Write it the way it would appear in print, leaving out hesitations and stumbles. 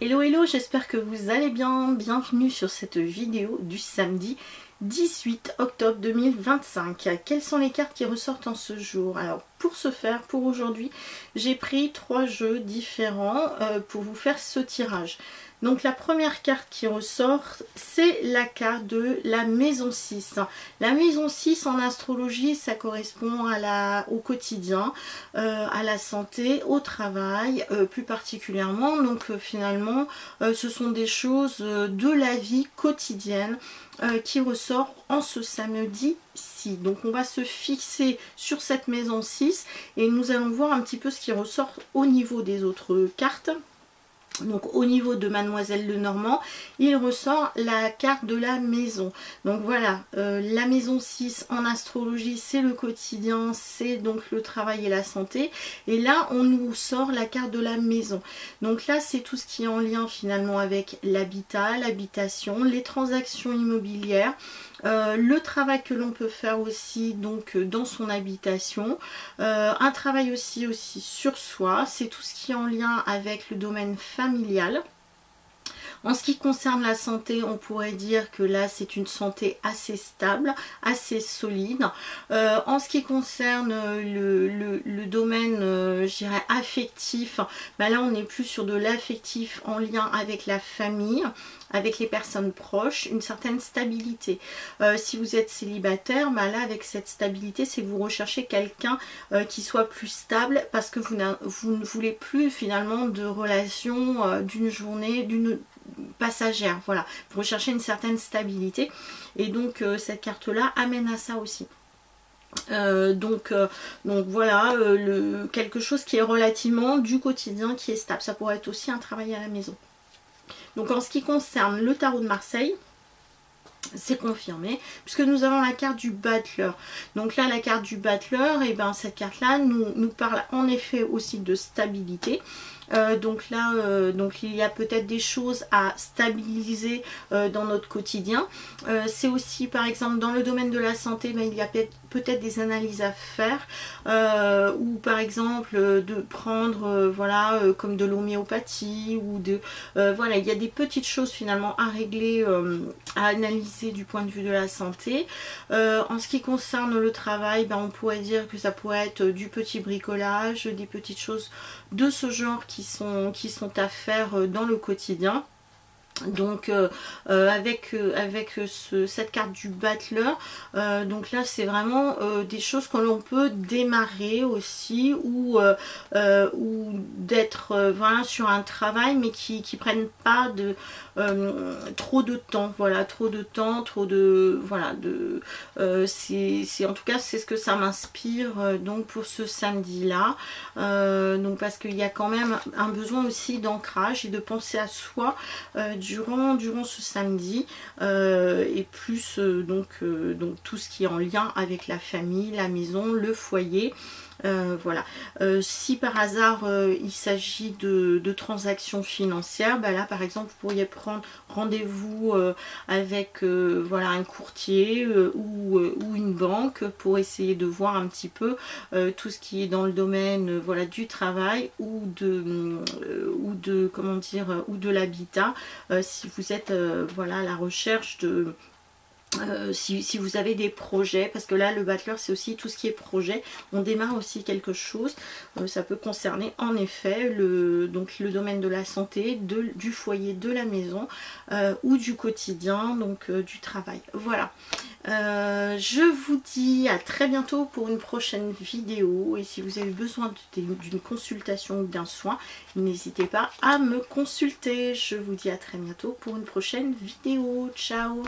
Hello hello, j'espère que vous allez bien. Bienvenue sur cette vidéo du samedi 18 octobre 2025. Quelles sont les cartes qui ressortent en ce jour? Alors pour ce faire, pour aujourd'hui, j'ai pris 3 jeux différents pour vous faire ce tirage. Donc la première carte qui ressort, c'est la carte de la maison 6. La maison 6 en astrologie, ça correspond au quotidien, à la santé, au travail, plus particulièrement. Donc finalement, ce sont des choses de la vie quotidienne qui ressort en ce samedi-ci. Donc on va se fixer sur cette maison 6 et nous allons voir un petit peu ce qui ressort au niveau des autres cartes. Donc au niveau de Mademoiselle Lenormand, il ressort la carte de la maison. Donc voilà, la maison 6 en astrologie, c'est le quotidien, c'est donc le travail et la santé. Et là, on nous sort la carte de la maison. Donc là, c'est tout ce qui est en lien finalement avec l'habitat, l'habitation, les transactions immobilières, le travail que l'on peut faire aussi donc dans son habitation, un travail aussi sur soi, c'est tout ce qui est en lien avec le domaine familial. En ce qui concerne la santé, on pourrait dire que là c'est une santé assez stable, assez solide. En ce qui concerne le domaine, je dirais affectif, ben là on est plus sur de l'affectif en lien avec la famille, avec les personnes proches, une certaine stabilité. Si vous êtes célibataire, ben là avec cette stabilité, c'est que vous recherchez quelqu'un qui soit plus stable parce que vous ne voulez plus finalement de relations d'une journée, d'une passagère. Voilà, vous recherchez une certaine stabilité et donc cette carte là amène à ça aussi. Donc voilà, quelque chose qui est relativement du quotidien, qui est stable. Ça pourrait être aussi un travail à la maison. Donc en ce qui concerne le tarot de Marseille, c'est confirmé puisque nous avons la carte du Battleur. Donc là la carte du Battleur, et ben cette carte là nous parle en effet aussi de stabilité. Donc là donc il y a peut-être des choses à stabiliser dans notre quotidien. C'est aussi par exemple dans le domaine de la santé, ben, il y a peut-être des analyses à faire, ou par exemple de prendre voilà comme de l'homéopathie ou de voilà, il y a des petites choses finalement à régler, à analyser du point de vue de la santé. En ce qui concerne le travail, ben, on pourrait dire que ça pourrait être du petit bricolage, des petites choses de ce genre qui sont à faire dans le quotidien. Donc avec cette carte du Battleur, donc là c'est vraiment des choses que l'on peut démarrer aussi, ou d'être voilà, sur un travail mais qui prennent pas de trop de temps, voilà, trop de voilà, c'est en tout cas c'est ce que ça m'inspire donc pour ce samedi là, donc parce qu'il y a quand même un besoin aussi d'ancrage et de penser à soi durant ce samedi, et plus donc tout ce qui est en lien avec la famille, la maison, le foyer. Voilà. Si par hasard il s'agit de transactions financières, bah là par exemple vous pourriez prendre rendez-vous avec voilà, un courtier ou une banque pour essayer de voir un petit peu tout ce qui est dans le domaine voilà, du travail ou de comment dire, ou de l'habitat, si vous êtes voilà, à la recherche de si vous avez des projets, parce que là le Battleur c'est aussi tout ce qui est projet, on démarre aussi quelque chose, ça peut concerner en effet donc le domaine de la santé, du foyer, de la maison, ou du quotidien, donc du travail. Voilà, je vous dis à très bientôt pour une prochaine vidéo, et si vous avez besoin d'une consultation ou d'un soin, n'hésitez pas à me consulter. Je vous dis à très bientôt pour une prochaine vidéo. Ciao.